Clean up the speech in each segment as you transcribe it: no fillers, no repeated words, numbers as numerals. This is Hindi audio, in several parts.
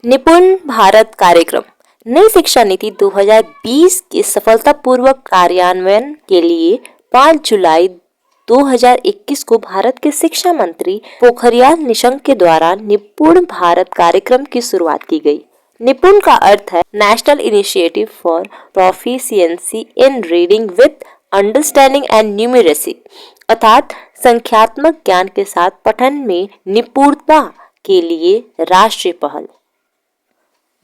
निपुण भारत कार्यक्रम नई शिक्षा नीति 2020 के सफलतापूर्वक कार्यान्वयन के लिए 5 जुलाई 2021 को भारत के शिक्षा मंत्री पोखरियाल निशंक के द्वारा निपुण भारत कार्यक्रम की शुरुआत की गई। निपुण का अर्थ है national initiative for proficiency in reading with understanding and numeracy, अर्थात संख्यात्मक ज्ञान के साथ पठन में निपुणता के लिए राष्ट्रीय पहल।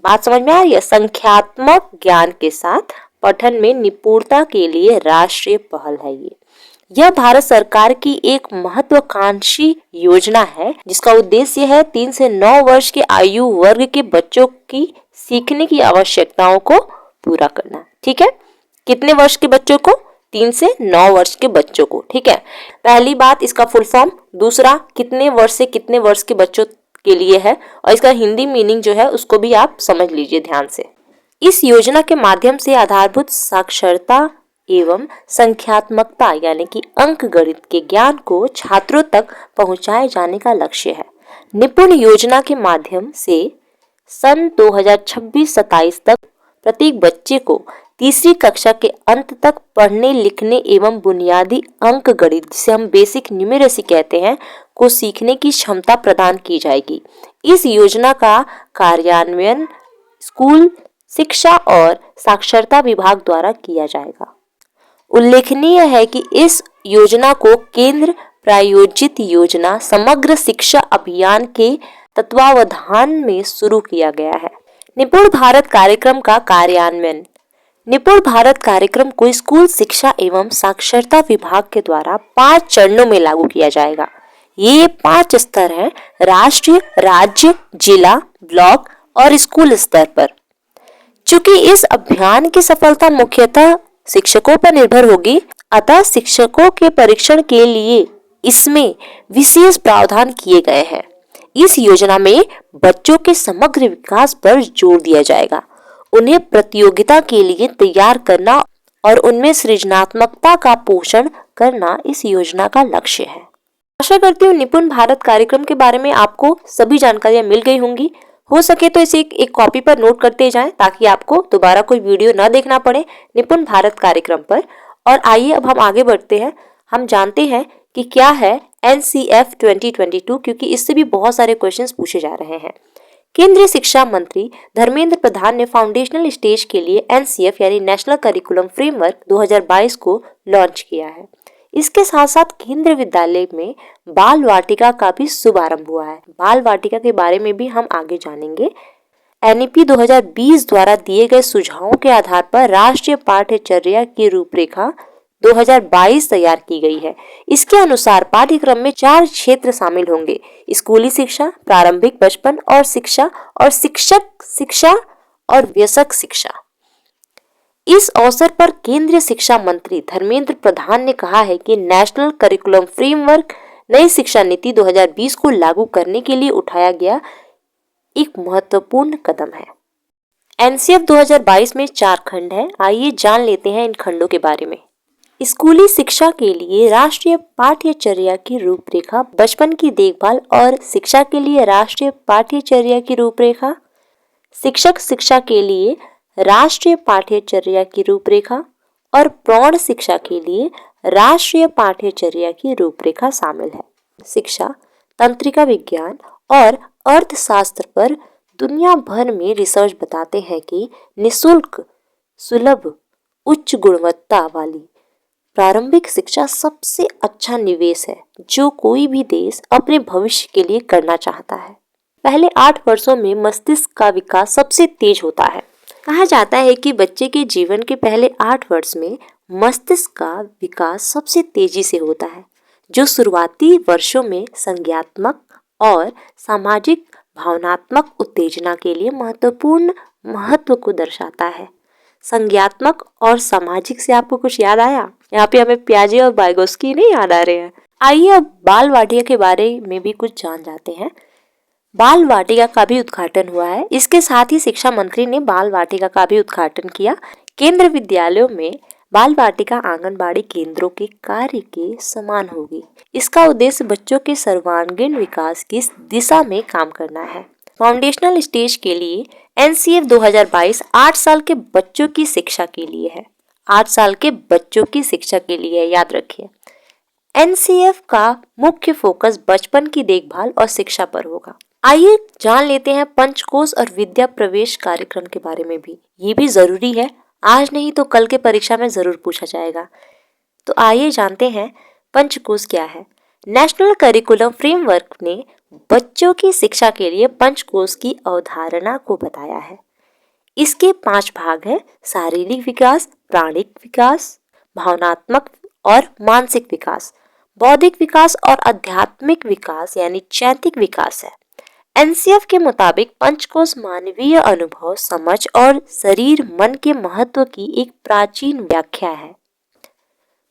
बात समझ में आ रही है? संख्यात्मक ज्ञान के साथ पठन में निपुणता के लिए राष्ट्रीय पहल है यह भारत सरकार की एक महत्वाकांक्षी योजना है जिसका उद्देश्य है 3 से 9 वर्ष के आयु वर्ग के बच्चों की सीखने की आवश्यकताओं को पूरा करना। ठीक है, कितने वर्ष के बच्चों को? 3 से 9 वर्ष के बच्चों को। ठीक है, पहली बात इसका फुल फॉर्म, दूसरा कितने वर्ष से कितने वर्ष के बच्चों के लिए है, और इसका हिंदी मीनिंग जो है उसको भी आप समझ लीजिए ध्यान से। इस योजना के माध्यम से आधारभूत साक्षरता एवं संख्यात्मकता यानी कि अंक गणित के ज्ञान को छात्रों तक पहुंचाए जाने का लक्ष्य है। निपुण योजना के माध्यम से सन 2026-27 तक प्रत्येक बच्चे को तीसरी कक्षा के अंत तक पढ़ने लिखने एवं बुनियादी अंक गणित जिसे हम बेसिक न्यूमेरेसी कहते हैं को सीखने की क्षमता प्रदान की जाएगी। इस योजना का कार्यान्वयन स्कूल शिक्षा और साक्षरता विभाग द्वारा किया जाएगा। उल्लेखनीय है कि इस योजना को केंद्र प्रायोजित योजना समग्र शिक्षा अभियान के तत्वावधान में शुरू किया गया है। निपुण भारत कार्यक्रम का कार्यान्वयन। निपुण भारत कार्यक्रम को स्कूल शिक्षा एवं साक्षरता विभाग के द्वारा 5 चरणों में लागू किया जाएगा। ये 5 स्तर हैं: राष्ट्रीय, राज्य, जिला, ब्लॉक और स्कूल स्तर पर। चूंकि इस अभियान की सफलता मुख्यतः शिक्षकों पर निर्भर होगी, अतः शिक्षकों के परीक्षण के लिए इसमें विशेष प्रावधान किए गए हैं। इस योजना में बच्चों के समग्र विकास पर जोर दिया जाएगा। उन्हें प्रतियोगिता के लिए तैयार करना और उनमें सृजनात्मकता का पोषण करना इस योजना का लक्ष्य है। आशा करती हूँ निपुण भारत कार्यक्रम के बारे में आपको सभी जानकारियां मिल गई होंगी। हो सके तो इसे एक कॉपी पर नोट करते जाएं ताकि आपको दोबारा कोई वीडियो न देखना पड़े निपुण भारत कार्यक्रम पर। और आइए अब हम आगे बढ़ते हैं। हम जानते हैं कि क्या है NCF 2022, क्योंकि इससे भी बहुत सारे क्वेश्चंस पूछे जा रहे हैं। केंद्रीय शिक्षा मंत्री धर्मेंद्र प्रधान ने फाउंडेशनल स्टेज के लिए NCF यानी नेशनल करिकुलम फ्रेमवर्क 2022 को लॉन्च किया है। इसके साथ साथ केंद्रीय विद्यालय में बाल वाटिका का भी शुभारंभ हुआ है। बाल वाटिका के बारे में भी हम आगे जानेंगे। NEP 2020 द्वारा दिए गए सुझावों के आधार पर राष्ट्रीय पाठ्यचर्या की रूपरेखा 2022 तैयार की गई है। इसके अनुसार पाठ्यक्रम में 4 क्षेत्र शामिल होंगे: स्कूली शिक्षा, प्रारंभिक बचपन और शिक्षा, और शिक्षक शिक्षा और वयस्क शिक्षा। इस अवसर पर केंद्रीय शिक्षा मंत्री धर्मेंद्र प्रधान ने कहा है कि नेशनल करिकुलम फ्रेमवर्क नई शिक्षा नीति 2020 को लागू करने के लिए उठाया गया एक महत्वपूर्ण कदम है। NCF 2022 में 4 खंड हैं। आइए जान लेते हैं इन खंडों के बारे में। स्कूली शिक्षा के लिए राष्ट्रीय पाठ्यचर्या की रूपरेखा, बचपन की देखभाल और शिक्षा के लिए राष्ट्रीय पाठ्यचर्या की रूपरेखा, शिक्षक शिक्षा के लिए राष्ट्रीय पाठ्यचर्या की रूपरेखा और प्रौढ़ शिक्षा के लिए राष्ट्रीय पाठ्यचर्या की रूपरेखा शामिल है। शिक्षा, तंत्रिका विज्ञान और अर्थशास्त्र पर दुनिया भर में रिसर्च बताते हैं कि निशुल्क, सुलभ, उच्च गुणवत्ता वाली प्रारंभिक शिक्षा सबसे अच्छा निवेश है जो कोई भी देश अपने भविष्य के लिए करना चाहता है। पहले 8 वर्षों में मस्तिष्क का विकास सबसे तेज होता है। कहा जाता है कि बच्चे के जीवन के पहले 8 वर्ष में मस्तिष्क का विकास सबसे तेजी से होता है, जो शुरुआती वर्षों में संज्ञानात्मक और सामाजिक भावनात्मक उत्तेजना के लिए महत्वपूर्ण महत्व को दर्शाता है। संज्ञानात्मक और सामाजिक से आपको कुछ याद आया? यहाँ पे हमें पियाजे और वाइगोस्की नहीं याद आ रहे हैं। आइए अब बाल वाटिका के बारे में भी कुछ जान जाते हैं। बाल वाटिका का भी उद्घाटन हुआ है। इसके साथ ही शिक्षा मंत्री ने बाल वाटिका का भी उद्घाटन किया। केंद्रीय विद्यालयों में बाल वाटिका आंगनबाड़ी केंद्रों के कार्य के समान होगी। इसका उद्देश्य बच्चों के सर्वांगीण विकास की दिशा में काम करना है। फाउंडेशनल स्टेज के लिए एनसीएफ 2022 8 साल के बच्चों की शिक्षा के लिए है। 8 साल के बच्चों की शिक्षा के लिए, याद रखिए। एनसीएफ का मुख्य फोकस बचपन की देखभाल और शिक्षा पर होगा। आइए जान लेते हैं पंचकोश और विद्या प्रवेश कार्यक्रम के बारे में भी। ये भी जरूरी है, आज नहीं तो कल के परीक्षा में जरूर पूछा जाएगा। तो आइए जानते हैं पंचकोश क्या है। नेशनल करिकुलम फ्रेमवर्क ने बच्चों की शिक्षा के लिए पंचकोश की अवधारणा को बताया है। इसके 5 भाग हैं: शारीरिक विकास, प्राणिक विकास, भावनात्मक और मानसिक विकास, बौद्धिक विकास और आध्यात्मिक विकास यानी चैतिक विकास है। एनसीएफ के मुताबिक पंचकोश मानवीय अनुभव, समझ और शरीर मन के महत्व की एक प्राचीन व्याख्या है।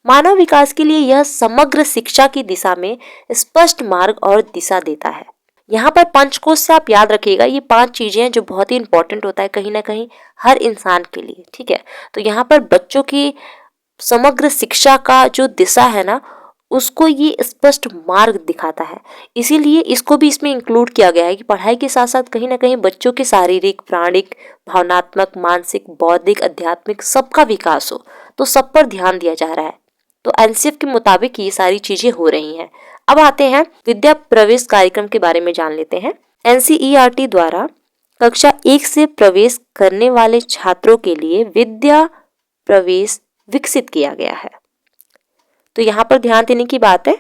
मानव विकास के लिए यह समग्र शिक्षा की दिशा में स्पष्ट मार्ग और दिशा देता है। यहाँ पर पंचकोश से आप याद रखिएगा, ये 5 चीजें हैं जो बहुत ही इंपॉर्टेंट होता है कहीं ना कहीं हर इंसान के लिए, ठीक है। तो यहाँ पर बच्चों की समग्र शिक्षा का जो दिशा है ना, उसको ये स्पष्ट मार्ग दिखाता है, इसीलिए इसको भी इसमें इंक्लूड किया गया है कि पढ़ाई के साथ साथ कहीं ना कहीं बच्चों के शारीरिक, प्राणिक, भावनात्मक, मानसिक, बौद्धिक, आध्यात्मिक सबका विकास हो, तो सब पर ध्यान दिया जा रहा है। तो एनसीएफ के मुताबिक ये सारी चीजें हो रही हैं। अब आते हैं विद्या प्रवेश कार्यक्रम के बारे में जान लेते हैं। एनसीईआरटी द्वारा कक्षा 1 से प्रवेश करने वाले छात्रों के लिए विद्या प्रवेश विकसित किया गया है। तो यहाँ पर ध्यान देने की बात है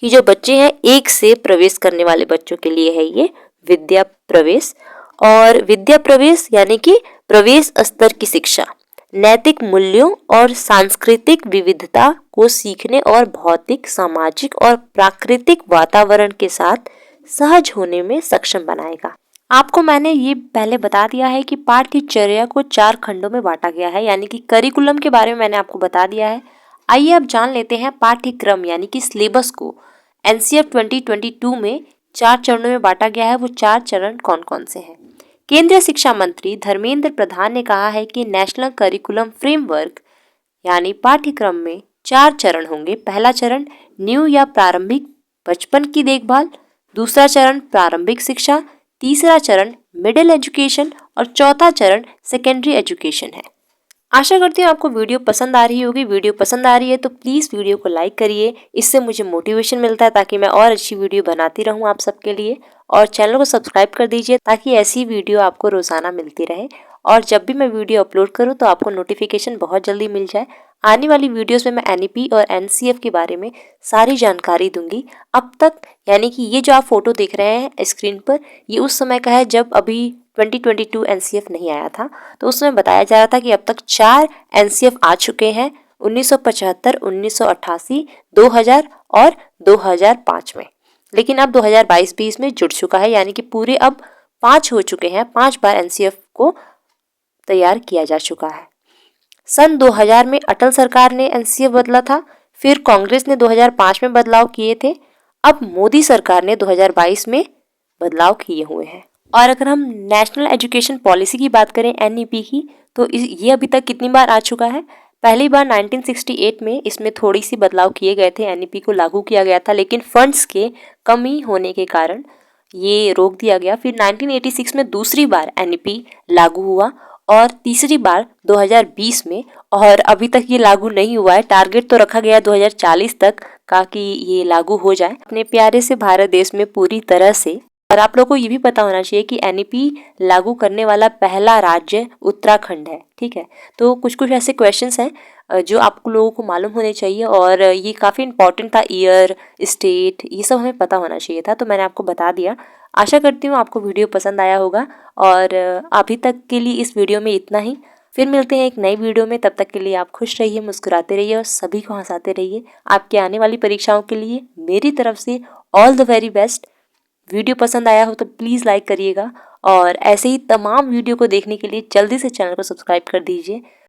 कि जो बच्चे हैं 1 से प्रवेश करने वाले बच्चों के लिए है ये विद्या प्रवेश। और विद्या प्रवेश यानी कि प्रवेश स्तर की शिक्षा नैतिक मूल्यों और सांस्कृतिक विविधता को सीखने और भौतिक, सामाजिक और प्राकृतिक वातावरण के साथ सहज होने में सक्षम बनाएगा। आपको मैंने ये पहले बता दिया है कि पाठ्यचर्या को 4 खंडों में बांटा गया है, यानी कि करिकुलम के बारे में मैंने आपको बता दिया है। आइए अब जान लेते हैं पाठ्यक्रम यानी कि सिलेबस को। एनसीएफ 2022 में 4 चरणों में बांटा गया है। वो 4 चरण कौन कौन से हैं? केंद्रीय शिक्षा मंत्री धर्मेंद्र प्रधान ने कहा है कि नेशनल करिकुलम फ्रेमवर्क यानी पाठ्यक्रम में 4 चरण होंगे। पहला चरण न्यू या प्रारंभिक बचपन की देखभाल, दूसरा चरण प्रारंभिक शिक्षा, तीसरा चरण मिडिल एजुकेशन और चौथा चरण सेकेंडरी एजुकेशन है। आशा करती हूँ आपको वीडियो पसंद आ रही होगी। वीडियो पसंद आ रही है तो प्लीज़ वीडियो को लाइक करिए, इससे मुझे मोटिवेशन मिलता है ताकि मैं और अच्छी वीडियो बनाती रहूँ आप सबके लिए। और चैनल को सब्सक्राइब कर दीजिए ताकि ऐसी वीडियो आपको रोज़ाना मिलती रहे और जब भी मैं वीडियो अपलोड करूँ तो आपको नोटिफिकेशन बहुत जल्दी मिल जाए। आने वाली वीडियोस में मैं एनईपी और एनसीएफ के बारे में सारी जानकारी दूंगी। अब तक यानी कि ये जो आप फोटो देख रहे हैं स्क्रीन पर, ये उस समय का है जब अभी 2022 एनसीएफ नहीं आया था। तो उस समय बताया जा रहा था कि अब तक 4 एनसीएफ आ चुके हैं, 1975, 1988, 2000 और 2005 में। लेकिन अब 2022 भी इसमें जुड़ चुका है, यानी कि पूरे अब 5 हो चुके हैं। 5 बार एनसीएफ को तैयार किया जा चुका है। सन 2000 में अटल सरकार ने एनसीएफ बदला था, फिर कांग्रेस ने 2005 में बदलाव किए थे, अब मोदी सरकार ने 2022 में बदलाव किए हुए हैं। और अगर हम नेशनल एजुकेशन पॉलिसी की बात करें एनईपी की, तो ये अभी तक कितनी बार आ चुका है? पहली बार 1968 में इसमें थोड़ी सी बदलाव किए गए थे, एनईपी को लागू किया गया था, लेकिन फंड्स के कमी होने के कारण ये रोक दिया गया। फिर 1986 में दूसरी बार एनईपी लागू हुआ और तीसरी बार 2020 में, और अभी तक ये लागू नहीं हुआ है। टारगेट तो रखा गया 2040 तक का कि ये लागू हो जाए अपने प्यारे से भारत देश में पूरी तरह से। और आप लोगों को ये भी पता होना चाहिए कि एनईपी लागू करने वाला पहला राज्य उत्तराखंड है, ठीक है। तो कुछ कुछ ऐसे क्वेश्चंस हैं जो आप लोगों को मालूम होने चाहिए और ये काफ़ी इंपॉर्टेंट था। ईयर, स्टेट, ये सब हमें पता होना चाहिए था, तो मैंने आपको बता दिया। आशा करती हूँ आपको वीडियो पसंद आया होगा और अभी तक के लिए इस वीडियो में इतना ही। फिर मिलते हैं एक नई वीडियो में, तब तक के लिए आप खुश रहिए, मुस्कुराते रहिए और सभी को हंसाते रहिए। आपके आने वाली परीक्षाओं के लिए मेरी तरफ से all the very best. Video पसंद आया हो तो प्लीज़ लाइक करिएगा और ऐसे ही तमाम वीडियो को देखने के लिए जल्दी से चैनल को सब्सक्राइब कर दीजिए।